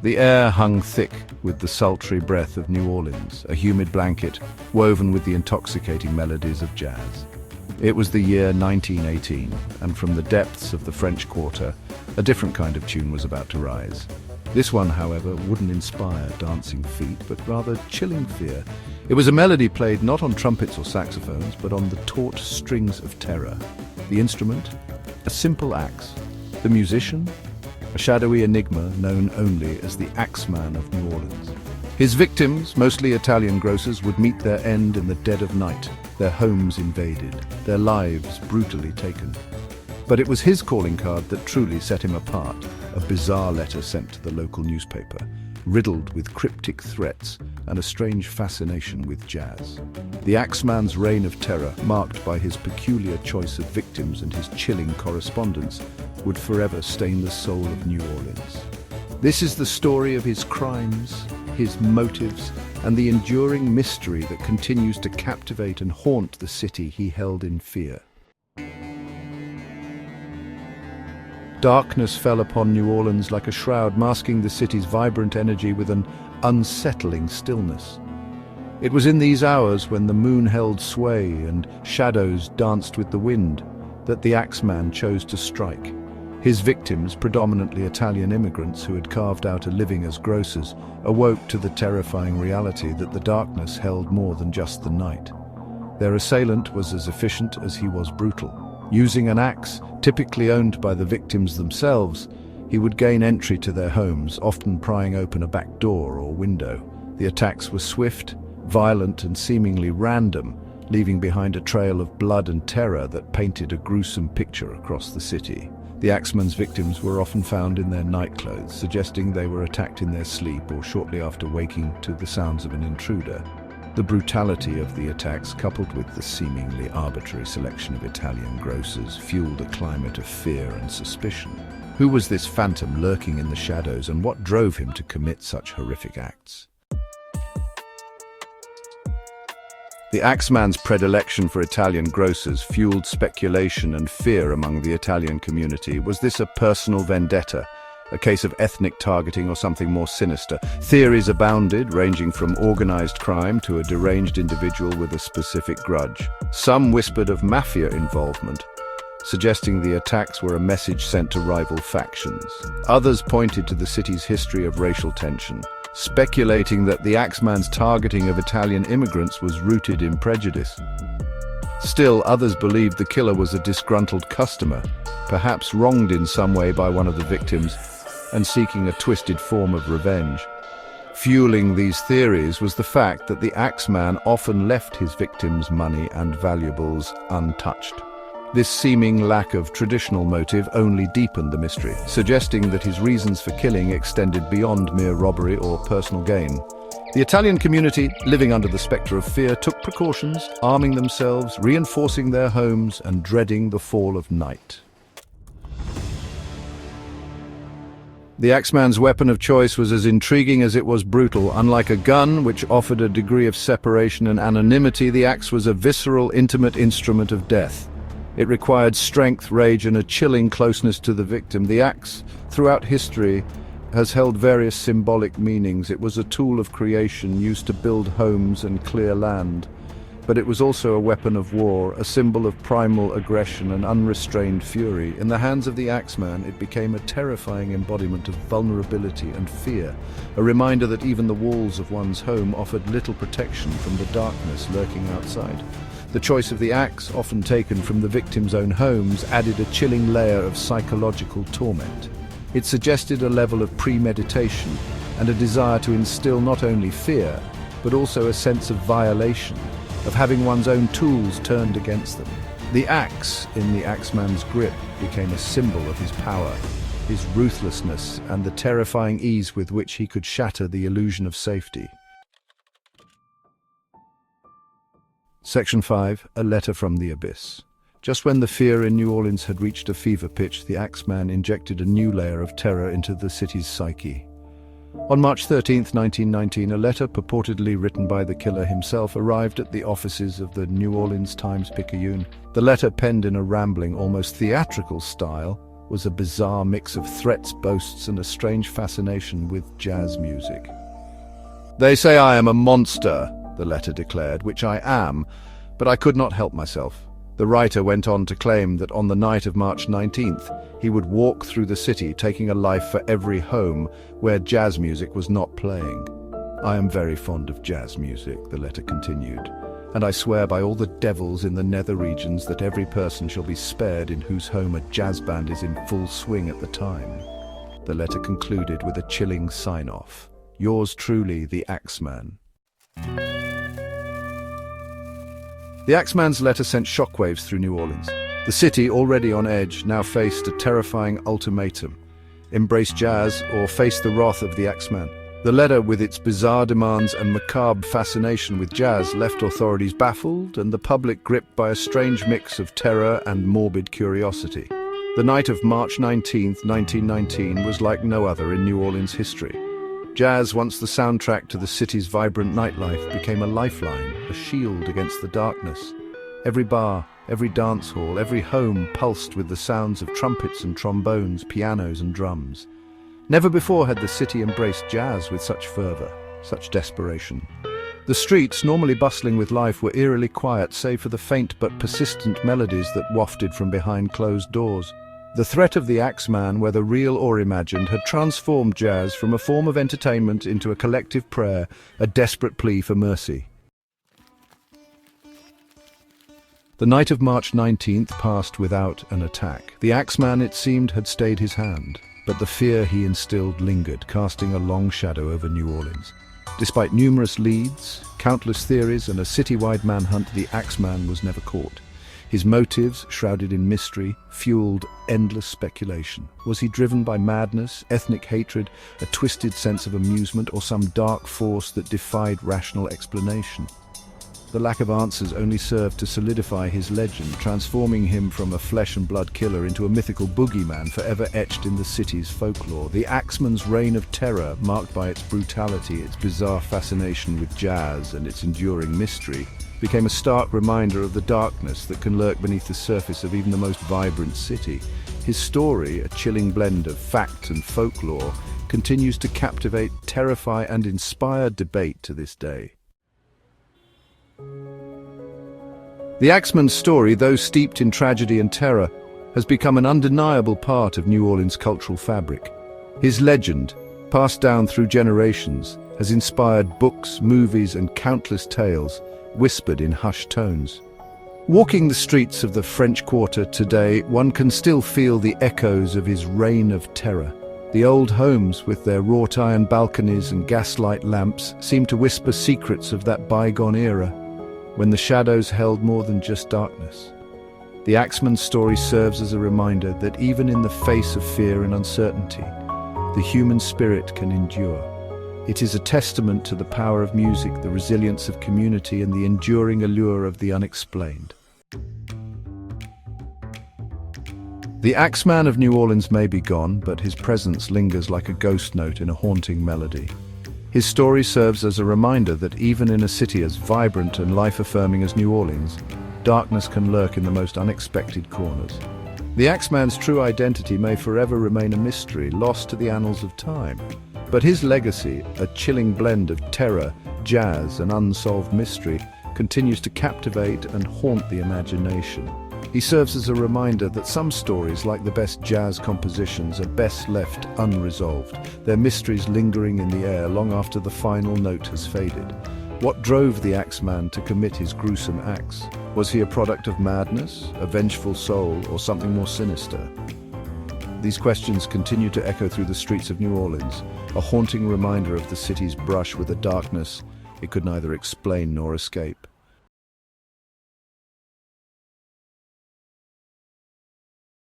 The air hung thick with the sultry breath of New Orleans, a humid blanket woven with the intoxicating melodies of jazz. It was the year 1918, and from the depths of the French Quarter, a different kind of tune was about to rise. This one, however, wouldn't inspire dancing feet, but rather chilling fear. It was a melody played not on trumpets or saxophones, but on the taut strings of terror. The instrument? A simple axe. The musician? A shadowy enigma known only as the Axeman of New Orleans. His victims, mostly Italian grocers, would meet their end in the dead of night, their homes invaded, their lives brutally taken. But it was his calling card that truly set him apart, a bizarre letter sent to the local newspaper, riddled with cryptic threats and a strange fascination with jazz. The Axeman's reign of terror, marked by his peculiar choice of victims and his chilling correspondence, would forever stain the soul of New Orleans. This is the story of his crimes, his motives, and the enduring mystery that continues to captivate and haunt the city he held in fear. Darkness fell upon New Orleans like a shroud, masking the city's vibrant energy with an unsettling stillness. It was in these hours, when the moon held sway and shadows danced with the wind, that the Axeman chose to strike. His victims, predominantly Italian immigrants who had carved out a living as grocers, awoke to the terrifying reality that the darkness held more than just the night. Their assailant was as efficient as he was brutal. Using an axe, typically owned by the victims themselves, he would gain entry to their homes, often prying open a back door or window. The attacks were swift, violent, and seemingly random, leaving behind a trail of blood and terror that painted a gruesome picture across the city. The Axeman's victims were often found in their nightclothes, suggesting they were attacked in their sleep or shortly after waking to the sounds of an intruder. The brutality of the attacks, coupled with the seemingly arbitrary selection of Italian grocers, fueled a climate of fear and suspicion. Who was this phantom lurking in the shadows, and what drove him to commit such horrific acts? The Axeman's predilection for Italian grocers fueled speculation and fear among the Italian community. Was this a personal vendetta, a case of ethnic targeting, or something more sinister? Theories abounded, ranging from organized crime to a deranged individual with a specific grudge. Some whispered of mafia involvement, suggesting the attacks were a message sent to rival factions. Others pointed to the city's history of racial tension, speculating that the Axeman's targeting of Italian immigrants was rooted in prejudice. Still, others believed the killer was a disgruntled customer, perhaps wronged in some way by one of the victims, and seeking a twisted form of revenge. Fueling these theories was the fact that the Axeman often left his victims' money and valuables untouched. This seeming lack of traditional motive only deepened the mystery, suggesting that his reasons for killing extended beyond mere robbery or personal gain. The Italian community, living under the spectre of fear, took precautions, arming themselves, reinforcing their homes, and dreading the fall of night. The Axeman's weapon of choice was as intriguing as it was brutal. Unlike a gun, which offered a degree of separation and anonymity, the axe was a visceral, intimate instrument of death. It required strength, rage, and a chilling closeness to the victim. The axe, throughout history, has held various symbolic meanings. It was a tool of creation used to build homes and clear land. But it was also a weapon of war, a symbol of primal aggression and unrestrained fury. In the hands of the Axeman, it became a terrifying embodiment of vulnerability and fear, a reminder that even the walls of one's home offered little protection from the darkness lurking outside. The choice of the axe, often taken from the victims' own homes, added a chilling layer of psychological torment. It suggested a level of premeditation and a desire to instill not only fear, but also a sense of violation, of having one's own tools turned against them. The axe, in the Axeman's grip, became a symbol of his power, his ruthlessness, and the terrifying ease with which he could shatter the illusion of safety. Section 5. A letter from the abyss. Just when the fear in New Orleans had reached a fever pitch, the Axeman injected a new layer of terror into the city's psyche. On March 13, 1919, a letter purportedly written by the killer himself arrived at the offices of the New Orleans Times-Picayune. The letter, penned in a rambling, almost theatrical style, was a bizarre mix of threats, boasts, and a strange fascination with jazz music. "They say I am a monster," the letter declared, "which I am, but I could not help myself." The writer went on to claim that on the night of March 19th, he would walk through the city, taking a life for every home where jazz music was not playing. "I am very fond of jazz music," the letter continued, "and I swear by all the devils in the nether regions that every person shall be spared in whose home a jazz band is in full swing at the time." The letter concluded with a chilling sign-off. "Yours truly, the Axeman." The Axeman's letter sent shockwaves through New Orleans. The city, already on edge, now faced a terrifying ultimatum: embrace jazz or face the wrath of the Axeman. The letter, with its bizarre demands and macabre fascination with jazz, left authorities baffled and the public gripped by a strange mix of terror and morbid curiosity. The night of March 19th, 1919 was like no other in New Orleans history. Jazz, once the soundtrack to the city's vibrant nightlife, became a lifeline, a shield against the darkness. Every bar, every dance hall, every home pulsed with the sounds of trumpets and trombones, pianos and drums. Never before had the city embraced jazz with such fervor, such desperation. The streets, normally bustling with life, were eerily quiet, save for the faint but persistent melodies that wafted from behind closed doors. The threat of the Axeman, whether real or imagined, had transformed jazz from a form of entertainment into a collective prayer, a desperate plea for mercy. The night of March 19th passed without an attack. The Axeman, it seemed, had stayed his hand, but the fear he instilled lingered, casting a long shadow over New Orleans. Despite numerous leads, countless theories, and a citywide manhunt, the Axeman was never caught. His motives, shrouded in mystery, fueled endless speculation. Was he driven by madness, ethnic hatred, a twisted sense of amusement, or some dark force that defied rational explanation? The lack of answers only served to solidify his legend, transforming him from a flesh-and-blood killer into a mythical boogeyman forever etched in the city's folklore. The Axeman's reign of terror, marked by its brutality, its bizarre fascination with jazz, and its enduring mystery, became a stark reminder of the darkness that can lurk beneath the surface of even the most vibrant city. His story, a chilling blend of fact and folklore, continues to captivate, terrify, and inspire debate to this day. The Axeman's story, though steeped in tragedy and terror, has become an undeniable part of New Orleans' cultural fabric. His legend, passed down through generations, has inspired books, movies, and countless tales, whispered in hushed tones. Walking the streets of the French Quarter today, one can still feel the echoes of his reign of terror. The old homes, with their wrought iron balconies and gaslight lamps, seem to whisper secrets of that bygone era, when the shadows held more than just darkness. The Axeman's story serves as a reminder that even in the face of fear and uncertainty, the human spirit can endure. It is a testament to the power of music, the resilience of community, and the enduring allure of the unexplained. The Axeman of New Orleans may be gone, but his presence lingers like a ghost note in a haunting melody. His story serves as a reminder that even in a city as vibrant and life-affirming as New Orleans, darkness can lurk in the most unexpected corners. The Axeman's true identity may forever remain a mystery, lost to the annals of time. But his legacy, a chilling blend of terror, jazz, and unsolved mystery, continues to captivate and haunt the imagination. He serves as a reminder that some stories, like the best jazz compositions, are best left unresolved, their mysteries lingering in the air long after the final note has faded. What drove the Axeman to commit his gruesome acts? Was he a product of madness, a vengeful soul, or something more sinister? These questions continue to echo through the streets of New Orleans, a haunting reminder of the city's brush with a darkness it could neither explain nor escape.